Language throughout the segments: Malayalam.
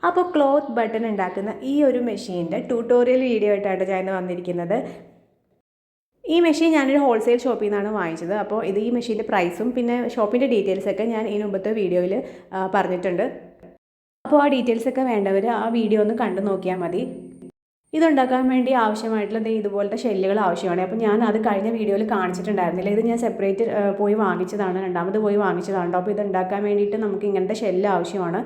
അപ്പോൾ ക്ലോത്ത് ബട്ടൺ ഉണ്ടാക്കുന്ന ഈ ഒരു മെഷീൻ്റെ ട്യൂട്ടോറിയൽ വീഡിയോ ആയിട്ടാണ് ഞാൻ ഇന്ന് വന്നിരിക്കുന്നത്. ഈ മെഷീൻ ഞാനൊരു ഹോൾസെയിൽ ഷോപ്പിൽ നിന്നാണ് വാങ്ങിച്ചത്. അപ്പോൾ ഈ മെഷീൻ്റെ പ്രൈസും പിന്നെ ഷോപ്പിൻ്റെ ഡീറ്റെയിൽസൊക്കെ ഞാൻ ഈ മുമ്പത്തെ വീഡിയോയിൽ പറഞ്ഞിട്ടുണ്ട്. അപ്പോൾ ആ ഡീറ്റെയിൽസൊക്കെ വേണ്ടവർ ആ വീഡിയോ ഒന്ന് കണ്ടു നോക്കിയാൽ മതി. ഇതുണ്ടാക്കാൻ വേണ്ടി ആവശ്യമായിട്ടുള്ള ഇതുപോലത്തെ ഷെല്ലുകൾ ആവശ്യമാണ്. അപ്പോൾ ഞാൻ അത് കഴിഞ്ഞ വീഡിയോയിൽ കാണിച്ചിട്ടുണ്ടായിരുന്നില്ല. ഇത് ഞാൻ സെപ്പറേറ്റ് പോയി വാങ്ങിച്ചതാണ്, രണ്ടാമത് പോയി വാങ്ങിച്ചതാണ്. അപ്പോൾ ഇത് ഉണ്ടാക്കാൻ വേണ്ടിയിട്ട് നമുക്ക് ഇങ്ങനത്തെ ഷെല്ല് ആവശ്യമാണ്.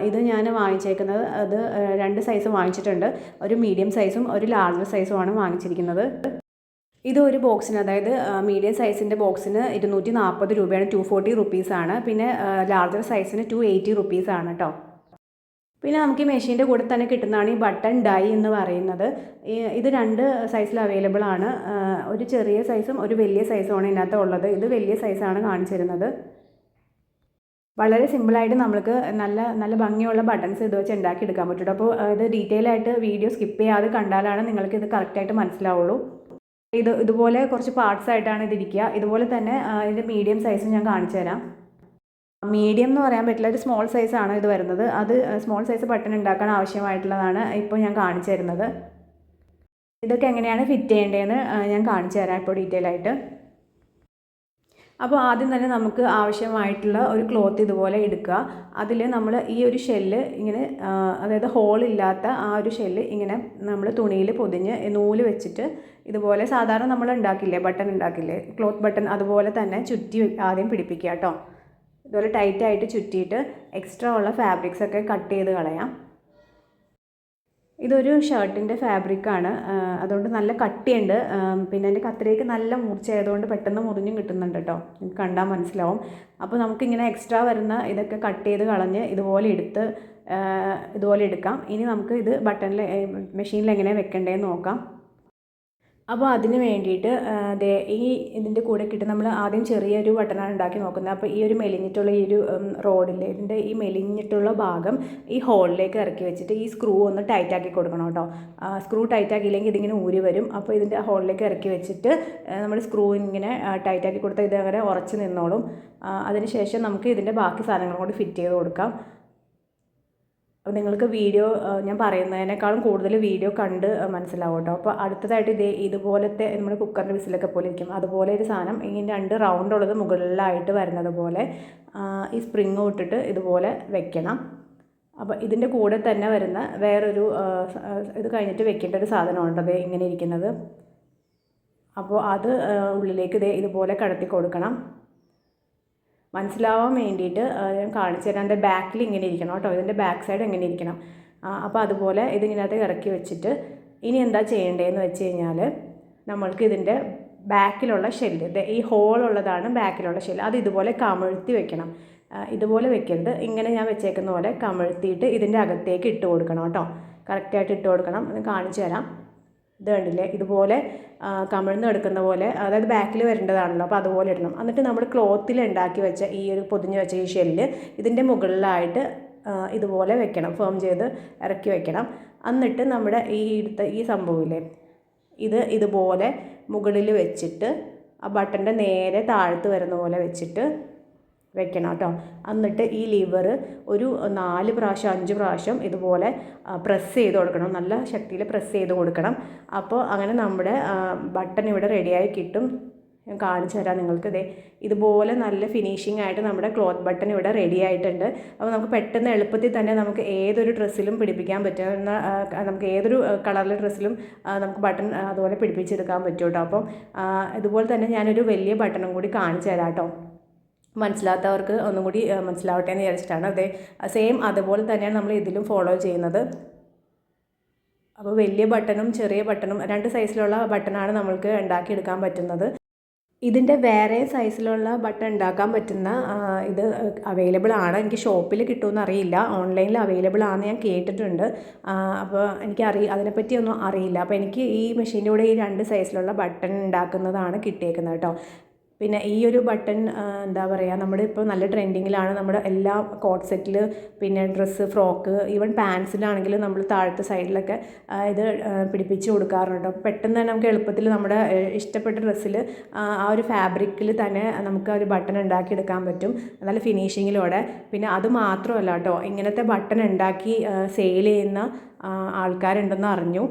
ഇത് ഞാൻ വാങ്ങിച്ചേക്കുന്നത് അത് 2 സൈസ് വാങ്ങിച്ചിട്ടുണ്ട്. ഒരു മീഡിയം സൈസും ഒരു ലാർജർ സൈസുമാണ് വാങ്ങിച്ചിരിക്കുന്നത്. ഇത് ഒരു ബോക്സിന്, അതായത് മീഡിയം സൈസിൻ്റെ ബോക്സിന് 240 രൂപയാണ്, 240 റുപ്പീസാണ്. പിന്നെ ലാർജർ സൈസിന് 280 റുപ്പീസാണ് കേട്ടോ. പിന്നെ നമുക്ക് ഈ മെഷീൻ്റെ കൂടെ തന്നെ കിട്ടുന്നതാണ് ഈ ബട്ടൺ ഡൈ എന്ന് പറയുന്നത്. ഇത് 2 സൈസിൽ അവൈലബിൾ ആണ്. ഒരു ചെറിയ സൈസും ഒരു വലിയ സൈസുമാണ് ഇതിനകത്ത് ഉള്ളത്. ഇത് വലിയ സൈസാണ് കാണിച്ചിരുന്നത്. വളരെ സിമ്പിളായിട്ട് നമുക്ക് നല്ല ഭംഗിയുള്ള ബട്ടൺസ് ഇത് വെച്ച് ഉണ്ടാക്കിയെടുക്കാൻ പറ്റും. അപ്പോൾ ഇത് ഡീറ്റെയിൽ ആയിട്ട് വീഡിയോ സ്കിപ്പ് ചെയ്യാതെ കണ്ടാലാണ് നിങ്ങൾക്ക് ഇത് കറക്റ്റായിട്ട് മനസ്സിലാവുള്ളൂ. ഇതുപോലെ കുറച്ച് പാർട്സ് ആയിട്ടാണ് ഇതിരിക്കുക. ഇതുപോലെ തന്നെ ഇതിൻ്റെ മീഡിയം സൈസ് ഞാൻ കാണിച്ചു തരാം. മീഡിയം എന്ന് പറയാൻ പറ്റില്ല, ഒരു സ്മോൾ സൈസാണ് ഇത് വരുന്നത്. അത് സ്മോൾ സൈസ് ബട്ടൺ ഉണ്ടാക്കാൻ ആവശ്യമായിട്ടുള്ളതാണ് ഇപ്പോൾ ഞാൻ കാണിച്ചു തരുന്നത്. ഇതൊക്കെ എങ്ങനെയാണ് ഫിറ്റ് ചെയ്യേണ്ടതെന്ന് ഞാൻ കാണിച്ചു തരാം ഇപ്പോൾ ഡീറ്റെയിൽ ആയിട്ട്. അപ്പോൾ ആദ്യം തന്നെ നമുക്ക് ആവശ്യമായിട്ടുള്ള ഒരു ക്ലോത്ത് ഇതുപോലെ എടുക്കുക. അതിൽ നമ്മൾ ഈ ഒരു ഷെല്ല് ഇങ്ങനെ, അതായത് ഹോളില്ലാത്ത ആ ഒരു ഷെല്ല് ഇങ്ങനെ നമ്മൾ തുണിയിൽ പൊതിഞ്ഞ് നൂല് വെച്ചിട്ട് ഇതുപോലെ സാധാരണ നമ്മൾ ഉണ്ടാക്കില്ലേ, ബട്ടൺ ഉണ്ടാക്കില്ലേ, ക്ലോത്ത് ബട്ടൺ, അതുപോലെ തന്നെ ചുറ്റി ആദ്യം പിടിപ്പിക്കുക കേട്ടോ. ഇതുപോലെ ടൈറ്റായിട്ട് ചുറ്റിയിട്ട് എക്സ്ട്രാ ഉള്ള ഫാബ്രിക്സൊക്കെ കട്ട് ചെയ്ത് കളയാം. ഇതൊരു ഷർട്ടിൻ്റെ ഫാബ്രിക്കാണ്, അതുകൊണ്ട് നല്ല കട്ടിയുണ്ട്. പിന്നെ എൻ്റെ കത്രികയ്ക്ക് നല്ല മൂർച്ചയായതുകൊണ്ട് പെട്ടെന്ന് മുറിഞ്ഞും കിട്ടുന്നുണ്ട് കേട്ടോ, നിങ്ങൾക്ക് കണ്ടാൽ മനസ്സിലാവും. അപ്പോൾ നമുക്കിങ്ങനെ എക്സ്ട്രാ വരുന്ന ഇതൊക്കെ കട്ട് ചെയ്ത് കളഞ്ഞ് ഇതുപോലെ എടുക്കാം. ഇനി നമുക്ക് ഇത് ബട്ടണിൽ മെഷീനിൽ എങ്ങനെ വെക്കേണ്ടതെന്ന് നോക്കാം. അപ്പോൾ അതിന് വേണ്ടിയിട്ട് ഇതിൻ്റെ കൂടെ കിട്ടും. നമ്മൾ ആദ്യം ചെറിയൊരു ബട്ടണാണ് ഉണ്ടാക്കി നോക്കുന്നത്. അപ്പോൾ ഈ ഒരു മെലിഞ്ഞിട്ടുള്ള ഈ ഒരു റോഡിൽ ഇതിൻ്റെ ഈ മെലിഞ്ഞിട്ടുള്ള ഭാഗം ഈ ഹോളിലേക്ക് ഇറക്കി വെച്ചിട്ട് ഈ സ്ക്രൂ ഒന്ന് ടൈറ്റാക്കി കൊടുക്കണം കേട്ടോ. സ്ക്രൂ ടൈറ്റാക്കിയില്ലെങ്കിൽ ഇതിങ്ങനെ ഊരി വരും. അപ്പോൾ ഇതിൻ്റെ ഹോളിലേക്ക് ഇറക്കി വെച്ചിട്ട് നമ്മൾ സ്ക്രൂ ഇങ്ങനെ ടൈറ്റാക്കി കൊടുത്താൽ ഇത് അങ്ങനെ ഉറച്ച് നിന്നോളും. അതിന് ശേഷം നമുക്ക് ഇതിൻ്റെ ബാക്കി സാധനങ്ങളും കൂടി ഫിറ്റ് ചെയ്ത് കൊടുക്കാം. അപ്പോൾ നിങ്ങൾക്ക് വീഡിയോ ഞാൻ പറയുന്നതിനേക്കാളും കൂടുതൽ വീഡിയോ കണ്ട് മനസ്സിലാവും കേട്ടോ. അപ്പോൾ അടുത്തതായിട്ട് ഇതുപോലത്തെ നമ്മുടെ കുക്കറിൻ്റെ വിസിലൊക്കെ പോലെ ഇരിക്കും അതുപോലെ ഒരു സാധനം, ഈ 2 റൗണ്ട് ഉള്ളത് മുകളിലായിട്ട് വരുന്നത് പോലെ ഈ സ്പ്രിങ് ഇട്ടിട്ട് ഇതുപോലെ വെക്കണം. അപ്പോൾ ഇതിൻ്റെ കൂടെ തന്നെ വരുന്ന വേറൊരു ഇത് കഴിഞ്ഞിട്ട് വെക്കേണ്ട ഒരു സാധനമുണ്ട് ഇങ്ങനെ ഇരിക്കുന്നത്. അപ്പോൾ അത് ഉള്ളിലേക്ക് ഇതുപോലെ കടത്തി കൊടുക്കണം. മനസ്സിലാവാൻ വേണ്ടിയിട്ട് ഞാൻ കാണിച്ചു തരാം. എൻ്റെ ബാക്കിൽ ഇങ്ങനെ ഇരിക്കണം കേട്ടോ, ഇതിൻ്റെ ബാക്ക് സൈഡ് എങ്ങനെ ഇരിക്കണം. അപ്പോൾ അതുപോലെ ഇതിനകത്ത് ഇറക്കി വെച്ചിട്ട് ഇനി എന്താ ചെയ്യേണ്ടതെന്ന് വെച്ച് കഴിഞ്ഞാൽ, നമ്മൾക്ക് ഇതിൻ്റെ ബാക്കിലുള്ള ഷെല്ല്, ഈ ഹോളുള്ളതാണ് ബാക്കിലുള്ള ഷെല്ല്, അത് ഇതുപോലെ കമിഴ്ത്തി വെക്കണം. ഇതുപോലെ വെക്കരുത്, ഇങ്ങനെ ഞാൻ വെച്ചേക്കുന്ന പോലെ കമിഴ്ത്തിയിട്ട് ഇതിൻ്റെ അകത്തേക്ക് ഇട്ട് കൊടുക്കണം കേട്ടോ. കറക്റ്റായിട്ട് ഇട്ട് കൊടുക്കണം. അത് കാണിച്ചു തരാം. ഇത് കണ്ടില്ലേ, ഇതുപോലെ കമിഴ്ന്ന് എടുക്കുന്ന പോലെ, അതായത് ബാക്കിൽ വരേണ്ടതാണല്ലോ, അപ്പോൾ അതുപോലെ ഇടണം. എന്നിട്ട് നമ്മൾ ക്ലോത്തിൽ ഉണ്ടാക്കി വെച്ച ഈ ഒരു പൊതിഞ്ഞ് വെച്ച ഈ ഷെല്ല് ഇതിൻ്റെ മുകളിലായിട്ട് ഇതുപോലെ വെക്കണം, ഫേം ചെയ്ത് ഇറക്കി വെക്കണം. എന്നിട്ട് നമ്മുടെ ഈ സംഭവമില്ലേ, ഇതുപോലെ മുകളിൽ വെച്ചിട്ട് ആ ബട്ടൻ്റെ നേരെ താഴത്ത് വരുന്ന പോലെ വെച്ചിട്ട് വെക്കണം കേട്ടോ. എന്നിട്ട് ഈ ലിവർ ഒരു 4 പ്രാവശ്യം 5 പ്രാവശ്യം ഇതുപോലെ പ്രസ് ചെയ്ത് കൊടുക്കണം, നല്ല ശക്തിയിൽ പ്രസ് ചെയ്ത് കൊടുക്കണം. അപ്പോൾ അങ്ങനെ നമ്മുടെ ബട്ടൺ ഇവിടെ റെഡിയായി കിട്ടും. ഞാൻ കാണിച്ചു തരാം നിങ്ങൾക്ക്. ഇതുപോലെ നല്ല ഫിനിഷിംഗ് ആയിട്ട് നമ്മുടെ ക്ലോത്ത് ബട്ടൺ ഇവിടെ റെഡി ആയിട്ടുണ്ട്. അപ്പോൾ നമുക്ക് പെട്ടെന്ന് എളുപ്പത്തിൽ തന്നെ നമുക്ക് ഏതൊരു ഡ്രസ്സിലും പിടിപ്പിക്കാൻ പറ്റുന്ന, നമുക്ക് ഏതൊരു കളറിലെ ഡ്രസ്സിലും നമുക്ക് ബട്ടൺ അതുപോലെ പിടിപ്പിച്ചെടുക്കാൻ പറ്റും കേട്ടോ. അപ്പം ഇതുപോലെ തന്നെ ഞാനൊരു വലിയ ബട്ടണും കൂടി കാണിച്ചു തരാം കേട്ടോ, മനസ്സിലാത്തവർക്ക് ഒന്നും കൂടി മനസ്സിലാവട്ടെ എന്ന് വിചാരിച്ചിട്ടാണ്. സെയിം അതുപോലെ തന്നെയാണ് നമ്മൾ ഇതിലും ഫോളോ ചെയ്യുന്നത്. അപ്പോൾ വലിയ ബട്ടണും ചെറിയ ബട്ടണും 2 സൈസിലുള്ള ബട്ടണാണ് നമ്മൾക്ക് ഉണ്ടാക്കിയെടുക്കാൻ പറ്റുന്നത്. ഇതിൻ്റെ വേറെ സൈസിലുള്ള ബട്ടൺ ഉണ്ടാക്കാൻ പറ്റുന്ന ഇത് അവൈലബിൾ ആണ്. എനിക്ക് ഷോപ്പിൽ കിട്ടുമെന്ന് അറിയില്ല, ഓൺലൈനിൽ അവൈലബിൾ ആണെന്ന് ഞാൻ കേട്ടിട്ടുണ്ട്. അപ്പോൾ അതിനെപ്പറ്റിയൊന്നും അറിയില്ല. അപ്പോൾ എനിക്ക് ഈ മെഷീൻ്റെ കൂടെ ഈ 2 സൈസിലുള്ള ബട്ടൺ ഉണ്ടാക്കുന്നതാണ് കിട്ടിയേക്കുന്നത് കേട്ടോ. പിന്നെ ഈ ഒരു ബട്ടൺ എന്താ പറയുക, നമ്മുടെ ഇപ്പോൾ നല്ല ട്രെൻഡിങ്ങിലാണ്. നമ്മുടെ എല്ലാ കോട്ട് സെറ്റിൽ, പിന്നെ ഡ്രസ്സ്, ഫ്രോക്ക്, ഈവൻ പാൻസിലാണെങ്കിലും നമ്മൾ താഴത്തെ സൈഡിലൊക്കെ ഇത് പിടിപ്പിച്ച് കൊടുക്കാറുണ്ട്. അപ്പോൾ പെട്ടെന്ന് തന്നെ നമുക്ക് എളുപ്പത്തിൽ നമ്മുടെ ഇഷ്ടപ്പെട്ട ഡ്രസ്സിൽ ആ ഒരു ഫാബ്രിക്കിൽ തന്നെ നമുക്ക് ആ ഒരു ബട്ടൺ ഉണ്ടാക്കിയെടുക്കാൻ പറ്റും, നല്ല ഫിനിഷിങ്ങിലൂടെ. പിന്നെ അത് മാത്രമല്ല കേട്ടോ, ഇങ്ങനത്തെ ബട്ടൺ ഉണ്ടാക്കി സെയിൽ ചെയ്യുന്ന ആൾക്കാരുണ്ടെന്ന് അറിഞ്ഞു.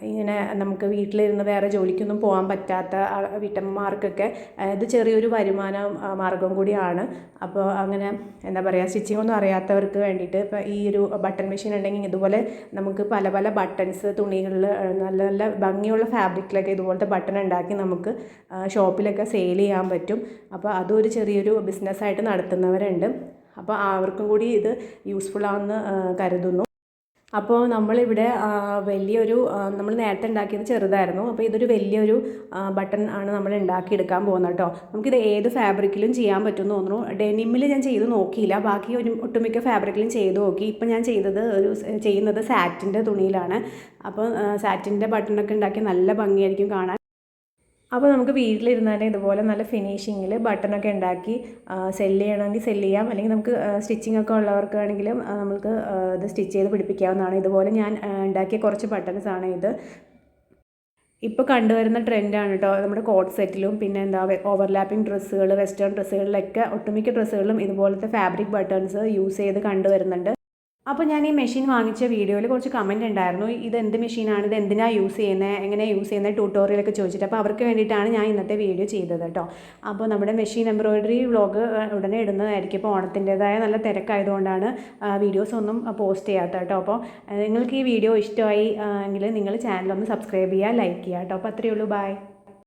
ഇങ്ങനെ നമുക്ക് വീട്ടിലിരുന്ന് വേറെ ജോലിക്കൊന്നും പോകാൻ പറ്റാത്ത വീട്ടമ്മമാർക്കൊക്കെ ഇത് ചെറിയൊരു വരുമാന മാർഗം കൂടിയാണ്. അപ്പോൾ അങ്ങനെ എന്താ പറയുക, സ്റ്റിച്ചിങ് ഒന്നും അറിയാത്തവർക്ക് വേണ്ടിയിട്ട് ഇപ്പോൾ ഈ ഒരു ബട്ടൺ മെഷീൻ ഉണ്ടെങ്കിൽ ഇതുപോലെ നമുക്ക് പല പല ബട്ടൺസ് തുണികളിൽ നല്ല നല്ല ഭംഗിയുള്ള ഫാബ്രിക്കിലൊക്കെ ഇതുപോലത്തെ ബട്ടൺ ഉണ്ടാക്കി നമുക്ക് ഷോപ്പിലൊക്കെ സെയിൽ ചെയ്യാൻ പറ്റും. അപ്പോൾ അതൊരു ചെറിയൊരു ബിസിനസ്സായിട്ട് നടത്തുന്നവരുണ്ട്. അപ്പോൾ അവർക്കും കൂടി ഇത് യൂസ്ഫുൾ ആണെന്ന് കരുതുന്നു. അപ്പോൾ നമ്മളിവിടെ വലിയൊരു നമ്മൾ നേരത്തെ ഉണ്ടാക്കിയത് ചെറുതായിരുന്നു. അപ്പോൾ ഇതൊരു വലിയൊരു ബട്ടൺ ആണ് നമ്മൾ ഉണ്ടാക്കിയെടുക്കാൻ പോകുന്നത് കേട്ടോ. നമുക്കിത് ഏത് ഫാബ്രിക്കിലും ചെയ്യാൻ പറ്റുമെന്ന് തോന്നുന്നു. ഡെനിമിൽ ഞാൻ ചെയ്ത് നോക്കിയില്ല, ബാക്കി ഒട്ടുമിക്ക ഫാബ്രിക്കിലും ചെയ്ത് നോക്കി. ഇപ്പം ഞാൻ ചെയ്യുന്നത് സാറ്റിൻ്റെ തുണിയിലാണ്. അപ്പോൾ സാറ്റിൻ്റെ ബട്ടണൊക്കെ ഉണ്ടാക്കി നല്ല ഭംഗിയായിരിക്കും കാണാൻ. അപ്പോൾ നമുക്ക് വീട്ടിലിരുന്ന് തന്നെ ഇതുപോലെ നല്ല ഫിനിഷിങ്ങിൽ ബട്ടണൊക്കെ ഉണ്ടാക്കി സെല്ല് ചെയ്യണമെങ്കിൽ സെല്ല് ചെയ്യാം. അല്ലെങ്കിൽ നമുക്ക് സ്റ്റിച്ചിങ് ഒക്കെ ഉള്ളവർക്കാണെങ്കിലും നമുക്ക് ഇത് സ്റ്റിച്ച് ചെയ്ത് പിടിപ്പിക്കാവുന്നതാണ്. ഇതുപോലെ ഞാൻ ഉണ്ടാക്കിയ കുറച്ച് ബട്ടൺസാണ് ഇത്. ഇപ്പോൾ കണ്ടുവരുന്ന ട്രെൻഡാണ് കേട്ടോ, നമ്മുടെ കോട്ട് സെറ്റിലും പിന്നെ ഓവർലാപ്പിംഗ് ഡ്രസ്സുകൾ, വെസ്റ്റേൺ ഡ്രസ്സുകളിലൊക്കെ ഒട്ടുമിക്ക ഡ്രസ്സുകളിലും ഇതുപോലത്തെ ഫാബ്രിക് ബട്ടൺസ് യൂസ് ചെയ്ത് കണ്ടുവരുന്നുണ്ട്. അപ്പോൾ ഞാൻ ഈ മെഷീൻ വാങ്ങിച്ച വീഡിയോയിൽ കുറച്ച് കമൻറ്റ് ഉണ്ടായിരുന്നു, ഇത് എന്ത് മെഷീനാണ്, ഇത് എന്തിനാണ് യൂസ് ചെയ്യുന്നത്, എങ്ങനെയാണ് യൂസ് ചെയ്യുന്നത്, ട്യൂട്ടോറിയലൊക്കെ ചോദിച്ചിട്ട്. അപ്പോൾ അവർക്ക് വേണ്ടിയിട്ടാണ് ഞാൻ ഇന്നത്തെ വീഡിയോ ചെയ്തത് കേട്ടോ. അപ്പോൾ നമ്മുടെ മെഷീൻ എംബ്രോയിഡറി വ്ളോഗ് ഉടനെ ഇടുന്നതായിരിക്കും. ഇപ്പോൾ ഓണത്തിൻ്റെതായ നല്ല തിരക്കായതുകൊണ്ടാണ് വീഡിയോസ് ഒന്നും പോസ്റ്റ് ചെയ്യാത്തത് കേട്ടോ. അപ്പോൾ നിങ്ങൾക്ക് ഈ വീഡിയോ ഇഷ്ടമായി എങ്കിൽ നിങ്ങൾ ചാനലൊന്ന് സബ്സ്ക്രൈബ് ചെയ്യുക, ലൈക്ക് ചെയ്യുക കേട്ടോ. അപ്പോൾ അത്രയേ ഉള്ളൂ, ബൈ.